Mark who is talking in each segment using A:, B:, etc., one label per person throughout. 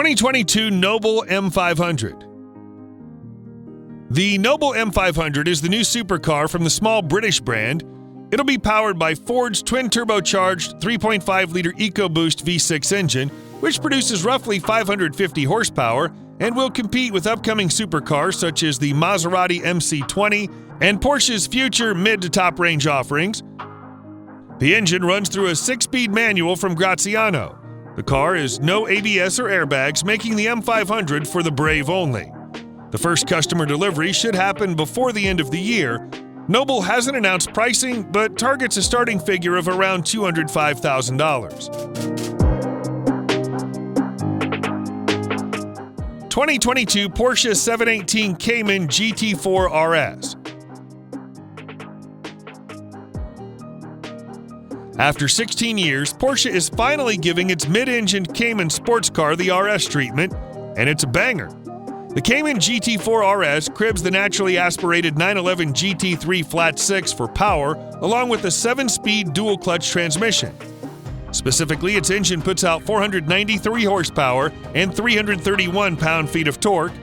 A: 2022 Noble M500. The Noble M500 is the new supercar from the small British brand. It'll be powered by Ford's twin-turbocharged 3.5-liter EcoBoost V6 engine, which produces roughly 550 horsepower and will compete with upcoming supercars such as the Maserati MC20 and Porsche's future mid-to-top range offerings. The engine runs through a 6-speed manual from Graziano. The car has no ABS or airbags, making the M500 for the brave only. The first customer delivery should happen before the end of the year. Noble hasn't announced pricing, but targets a starting figure of around $205,000. 2022 Porsche 718 Cayman GT4 RS. After 16 years, Porsche is finally giving its mid-engined Cayman sports car the RS treatment, and it's a banger. The Cayman GT4 RS cribs the naturally aspirated 911 GT3 Flat 6 for power, along with a 7-speed dual-clutch transmission. Specifically, its engine puts out 493 horsepower and 331 pound-feet of torque,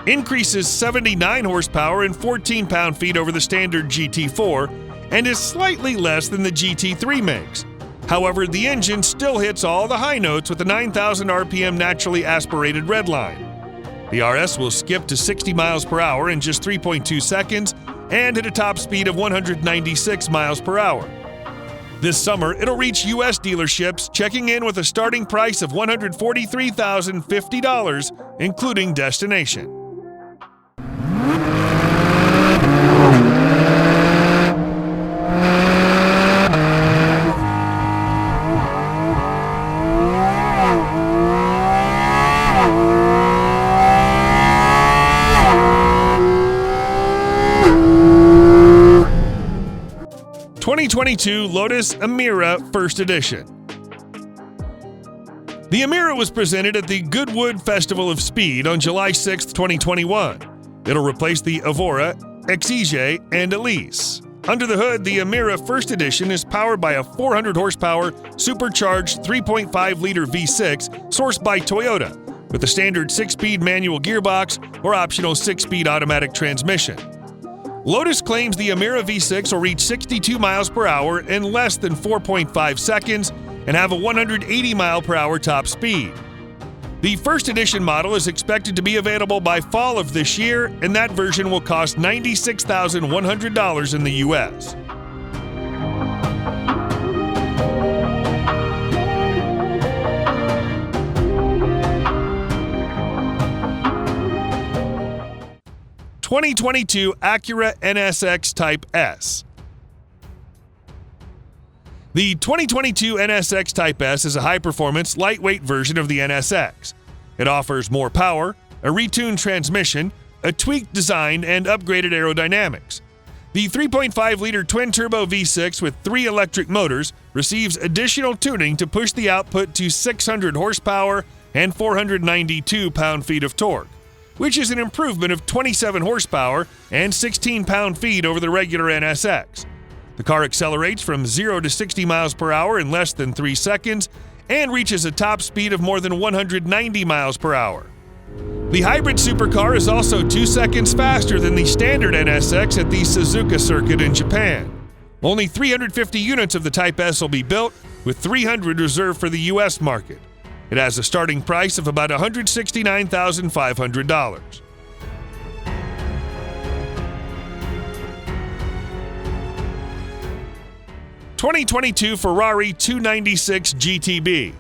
A: increases 79 horsepower and 14 pound-feet over the standard GT4, and is slightly less than the GT3 makes. However, the engine still hits all the high notes with a 9,000 RPM naturally aspirated redline. The RS will skip to 60 miles per hour in just 3.2 seconds and hit a top speed of 196 miles per hour. This summer, it'll reach U.S. dealerships, checking in with a starting price of $143,050, including destination. '22 Lotus Emira First Edition. The Emira was presented at the Goodwood Festival of Speed on July 6, 2021. It'll replace the Evora, Exige, and Elise. Under the hood, the Emira First Edition is powered by a 400-horsepower, supercharged 3.5-liter V6 sourced by Toyota, with a standard 6-speed manual gearbox or optional 6-speed automatic transmission. Lotus claims the Emira V6 will reach 62 miles per hour in less than 4.5 seconds and have a 180 mile per hour top speed. The first edition model is expected to be available by fall of this year, and that version will cost $96,100 in the US. '22 Acura NSX Type S. The 2022 NSX Type S is a high-performance, lightweight version of the NSX. It offers more power, a retuned transmission, a tweaked design, and upgraded aerodynamics. The 3.5-liter twin-turbo V6 with 3 electric motors receives additional tuning to push the output to 600 horsepower and 492 pound-feet of torque, which is an improvement of 27 horsepower and 16 pound-feet over the regular NSX. The car accelerates from 0 to 60 miles per hour in less than 3 seconds and reaches a top speed of more than 190 miles per hour. The hybrid supercar is also 2 seconds faster than the standard NSX at the Suzuka circuit in Japan. Only 350 units of the Type S will be built, with 300 reserved for the US market. It has a starting price of about $169,500. '22 Ferrari 296 GTB.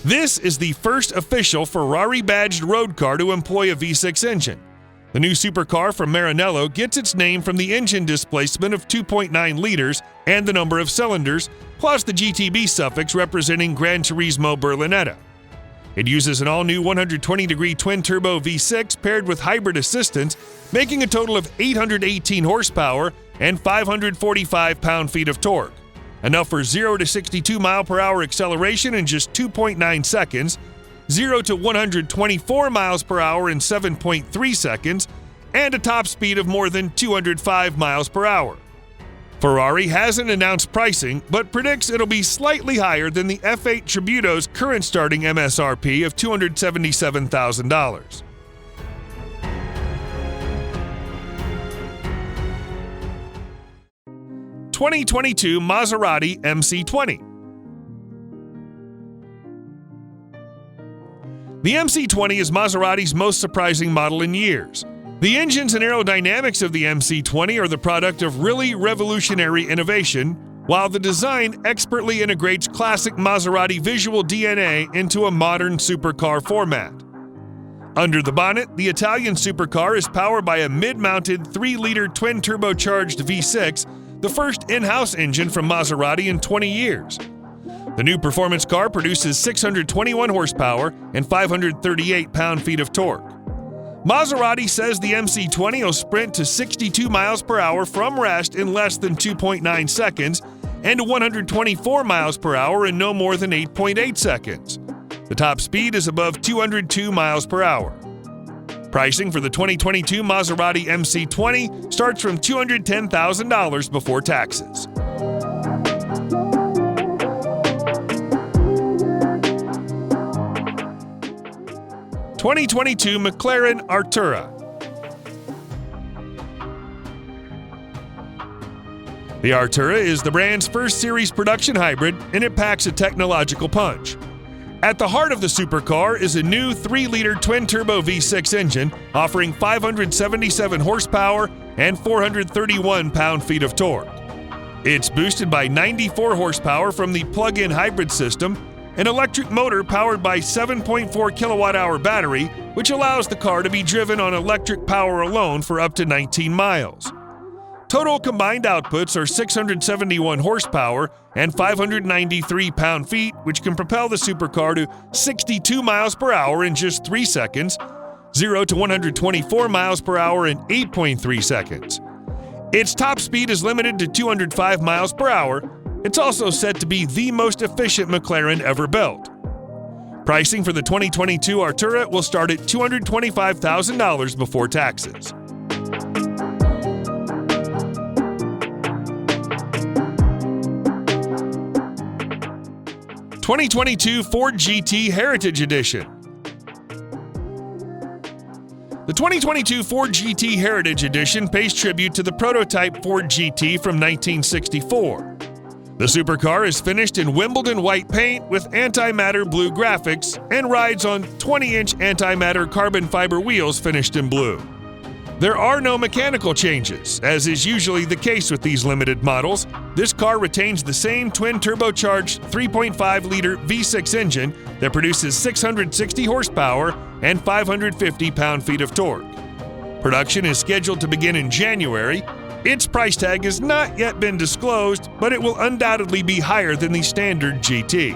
A: This is the first official Ferrari-badged road car to employ a V6 engine. The new supercar from Maranello gets its name from the engine displacement of 2.9 liters and the number of cylinders, plus the GTB suffix representing Gran Turismo Berlinetta. It uses an all-new 120-degree twin-turbo V6 paired with hybrid assistance, making a total of 818 horsepower and 545 pound-feet of torque, enough for 0 to 62 mile per hour acceleration in just 2.9 seconds, 0 to 124 miles per hour in 7.3 seconds, and a top speed of more than 205 miles per hour. Ferrari hasn't announced pricing, but predicts it'll be slightly higher than the F8 Tributo's current starting MSRP of $277,000. (2022) Maserati MC20. The MC20 is Maserati's most surprising model in years. The engines and aerodynamics of the MC20 are the product of really revolutionary innovation, while the design expertly integrates classic Maserati visual DNA into a modern supercar format. Under the bonnet, the Italian supercar is powered by a mid-mounted 3-liter twin-turbocharged V6, the first in-house engine from Maserati in 20 years. The new performance car produces 621 horsepower and 538 pound-feet of torque. Maserati says the MC20 will sprint to 62 miles per hour from rest in less than 2.9 seconds and to 124 miles per hour in no more than 8.8 seconds. The top speed is above 202 miles per hour. Pricing for the 2022 Maserati MC20 starts from $210,000 before taxes. (2022) McLaren Artura. The Artura is the brand's first series production hybrid, and it packs a technological punch. At the heart of the supercar is a new 3-liter twin-turbo V6 engine offering 577 horsepower and 431 pound-feet of torque. It's boosted by 94 horsepower from the plug-in hybrid system, an electric motor powered by 7.4 kilowatt-hour battery, which allows the car to be driven on electric power alone for up to 19 miles. Total combined outputs are 671 horsepower and 593 pound-feet, which can propel the supercar to 62 miles per hour in just 3 seconds, 0 to 124 miles per hour in 8.3 seconds. Its top speed is limited to 205 miles per hour. It's also said to be the most efficient McLaren ever built. Pricing for the 2022 Artura will start at $225,000 before taxes. (2022) Ford GT Heritage Edition. The 2022 Ford GT Heritage Edition pays tribute to the prototype Ford GT from 1964. The supercar is finished in Wimbledon white paint with antimatter blue graphics and rides on 20-inch antimatter carbon fiber wheels finished in blue. There are no mechanical changes, as is usually the case with these limited models. This car retains the same twin-turbocharged 3.5-liter V6 engine that produces 660 horsepower and 550 pound-feet of torque. Production is scheduled to begin in January. Its price tag has not yet been disclosed, but it will undoubtedly be higher than the standard GT.